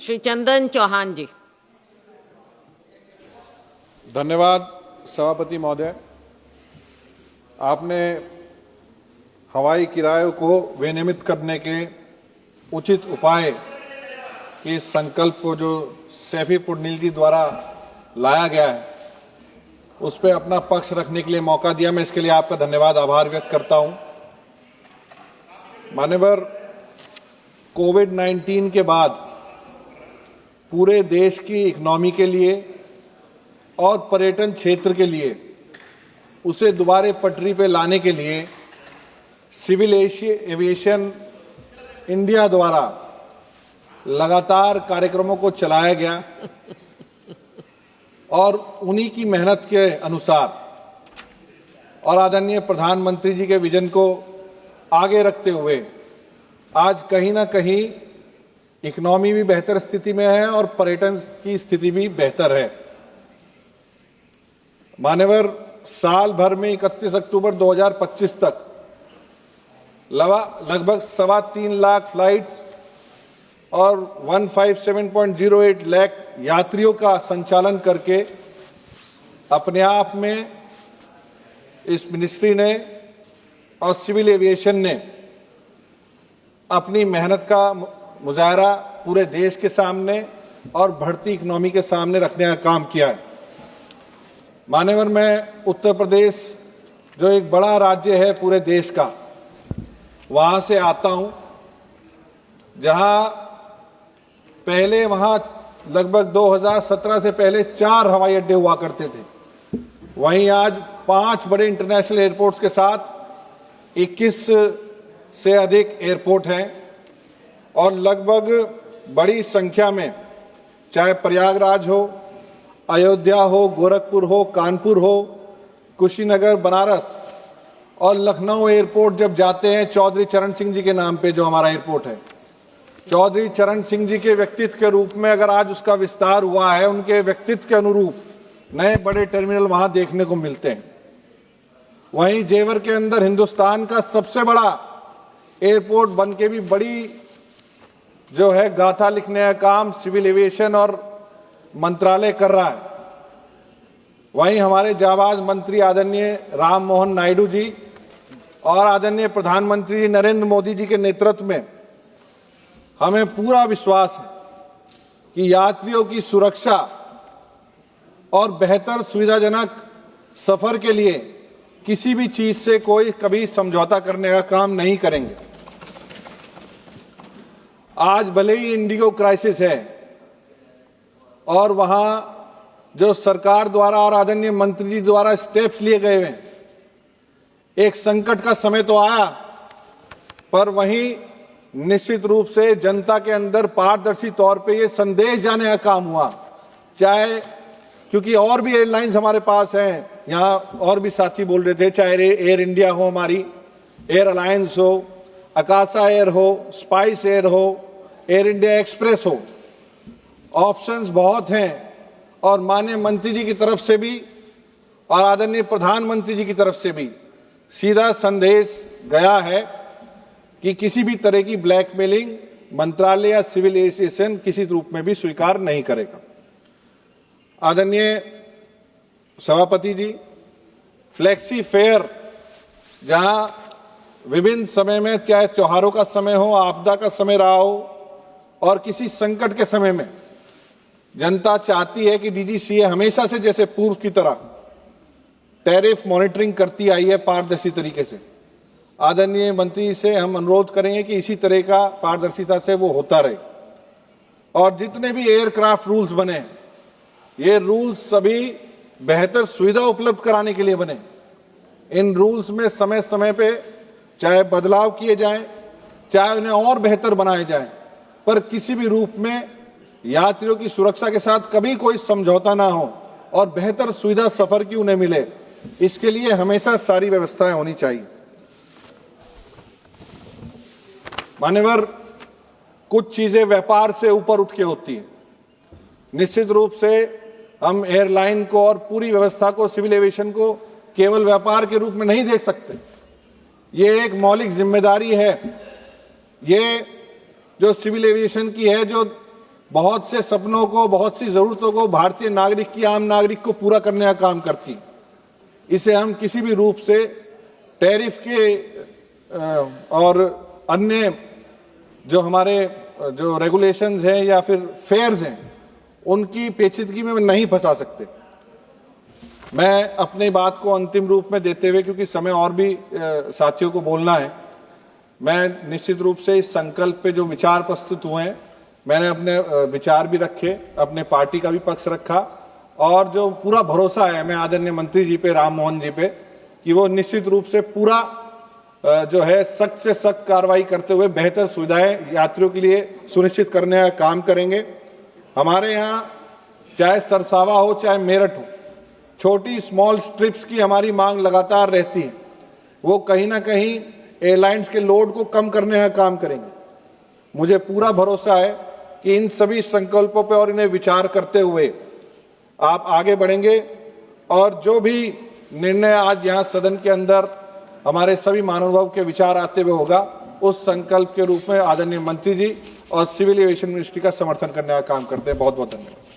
श्री चंदन चौहान जी। धन्यवाद सभापति महोदय। आपने हवाई किरायों को विनियमित करने के उचित उपाय के इस संकल्प को जो सैफी पुडनील जी द्वारा लाया गया है उस पर अपना पक्ष रखने के लिए मौका दिया, मैं इसके लिए आपका धन्यवाद आभार व्यक्त करता हूं। मान्यवर, कोविड-19 के बाद पूरे देश की इकोनॉमी के लिए और पर्यटन क्षेत्र के लिए उसे दोबारे पटरी पे लाने के लिए सिविल एविएशन इंडिया द्वारा लगातार कार्यक्रमों को चलाया गया और उन्हीं की मेहनत के अनुसार और आदरणीय प्रधानमंत्री जी के विजन को आगे रखते हुए आज कहीं ना कहीं इकोनॉमी भी बेहतर स्थिति में है और पर्यटन की स्थिति भी बेहतर है। मान्यवर, साल भर में 31 अक्टूबर 2025 तक लगभग 3.25 लाख फ्लाइट्स और 157.08 लाख यात्रियों का संचालन करके अपने आप में इस मिनिस्ट्री ने और सिविल एविएशन ने अपनी मेहनत का मुजाहरा पूरे देश के सामने और बढ़ती इकोनॉमी के सामने रखने का काम किया है। मान्यवर, मैं उत्तर प्रदेश जो एक बड़ा राज्य है पूरे देश का, वहां से आता हूं, जहां पहले वहां लगभग 2017 से पहले 4 हवाई अड्डे हुआ करते थे। वहीं आज 5 बड़े इंटरनेशनल एयरपोर्ट्स के साथ 21 से अधिक एयरपोर्ट हैं और लगभग बड़ी संख्या में, चाहे प्रयागराज हो, अयोध्या हो, गोरखपुर हो, कानपुर हो, कुशीनगर, बनारस और लखनऊ एयरपोर्ट जब जाते हैं चौधरी चरण सिंह जी के नाम पे जो हमारा एयरपोर्ट है, चौधरी चरण सिंह जी के व्यक्तित्व के रूप में अगर आज उसका विस्तार हुआ है, उनके व्यक्तित्व के अनुरूप नए बड़े टर्मिनल वहां देखने को मिलते हैं। वहीं जेवर के अंदर हिंदुस्तान का सबसे बड़ा एयरपोर्ट बन के भी बड़ी जो है गाथा लिखने का काम सिविल एविएशन और मंत्रालय कर रहा है। वहीं हमारे जाबाज मंत्री आदरणीय राम मोहन नायडू जी और आदरणीय प्रधानमंत्री नरेंद्र मोदी जी के नेतृत्व में हमें पूरा विश्वास है कि यात्रियों की सुरक्षा और बेहतर सुविधाजनक सफर के लिए किसी भी चीज से कोई कभी समझौता करने का काम नहीं करेंगे। आज भले ही इंडिगो क्राइसिस है और वहां जो सरकार द्वारा और आदरणीय मंत्री जी द्वारा स्टेप्स लिए गए हैं, एक संकट का समय तो आया, पर वहीं निश्चित रूप से जनता के अंदर पारदर्शी तौर पे ये संदेश जाने का काम हुआ, चाहे क्योंकि और भी एयरलाइंस हमारे पास हैं, यहाँ और भी साथी बोल रहे थे, चाहे एयर इंडिया हो, हमारी एयर अलायंस हो, अकाशा एयर हो, स्पाइस एयर हो, एयर इंडिया एक्सप्रेस हो, ऑप्शंस बहुत हैं। और माननीय मंत्री जी की तरफ से भी और आदरणीय प्रधानमंत्री जी की तरफ से भी सीधा संदेश गया है कि किसी भी तरह की ब्लैकमेलिंग मंत्रालय या सिविल एविएशन किसी रूप में भी स्वीकार नहीं करेगा। आदरणीय सभापति जी, फ्लेक्सी फेयर जहां विभिन्न समय में, चाहे त्योहारों का समय हो, आपदा का समय रहा हो और किसी संकट के समय में, जनता चाहती है कि डीजीसीए हमेशा से जैसे पूर्व की तरह टैरिफ मॉनिटरिंग करती आई है पारदर्शी तरीके से। आदरणीय मंत्री से हम अनुरोध करेंगे कि इसी तरह का पारदर्शिता से वो होता रहे। और जितने भी एयरक्राफ्ट रूल्स बने, ये रूल्स सभी बेहतर सुविधा उपलब्ध कराने के लिए बने। इन रूल्स में समय समय पे चाहे बदलाव किए जाएं, चाहे उन्हें और बेहतर बनाए जाएं, पर किसी भी रूप में यात्रियों की सुरक्षा के साथ कभी कोई समझौता ना हो और बेहतर सुविधा सफर की उन्हें मिले, इसके लिए हमेशा सारी व्यवस्थाएं होनी चाहिए। मान्यवर, कुछ चीजें व्यापार से ऊपर उठ के होती है। निश्चित रूप से हम एयरलाइन को और पूरी व्यवस्था को, सिविल एविएशन को केवल व्यापार के रूप में नहीं देख सकते। ये एक मौलिक जिम्मेदारी है। ये जो सिविल एविएशन की है, जो बहुत से सपनों को, बहुत सी जरूरतों को भारतीय नागरिक की, आम नागरिक को पूरा करने का काम करती। इसे हम किसी भी रूप से टैरिफ के और अन्य जो हमारे जो रेगुलेशंस हैं या फिर फेयर्स हैं उनकी पेचीदगी में नहीं फंसा सकते। मैं अपनी बात को अंतिम रूप में देते हुए, क्योंकि समय और भी साथियों को बोलना है, मैं निश्चित रूप से इस संकल्प पे जो विचार प्रस्तुत हुए हैं, मैंने अपने विचार भी रखे, अपने पार्टी का भी पक्ष रखा, और जो पूरा भरोसा है मैं आदरणीय मंत्री जी पे, राम मोहन जी पे, कि वो निश्चित रूप से पूरा जो है सख्त से सख्त कार्रवाई करते हुए बेहतर सुविधाएं यात्रियों के लिए सुनिश्चित करने का काम करेंगे। हमारे यहाँ चाहे सरसावा हो चाहे मेरठ हो, छोटी स्मॉल स्ट्रिप्स की हमारी मांग लगातार रहती है। वो कहीं ना कहीं एयरलाइंस के लोड को कम करने का काम करेंगे। मुझे पूरा भरोसा है कि इन सभी संकल्पों पर और इन्हें विचार करते हुए आप आगे बढ़ेंगे, और जो भी निर्णय आज यहाँ सदन के अंदर हमारे सभी महानुभाव के विचार आते हुए होगा, उस संकल्प के रूप में आदरणीय मंत्री जी और सिविल एविएशन मिनिस्ट्री का समर्थन करने का काम करते हैं। बहुत बहुत धन्यवाद।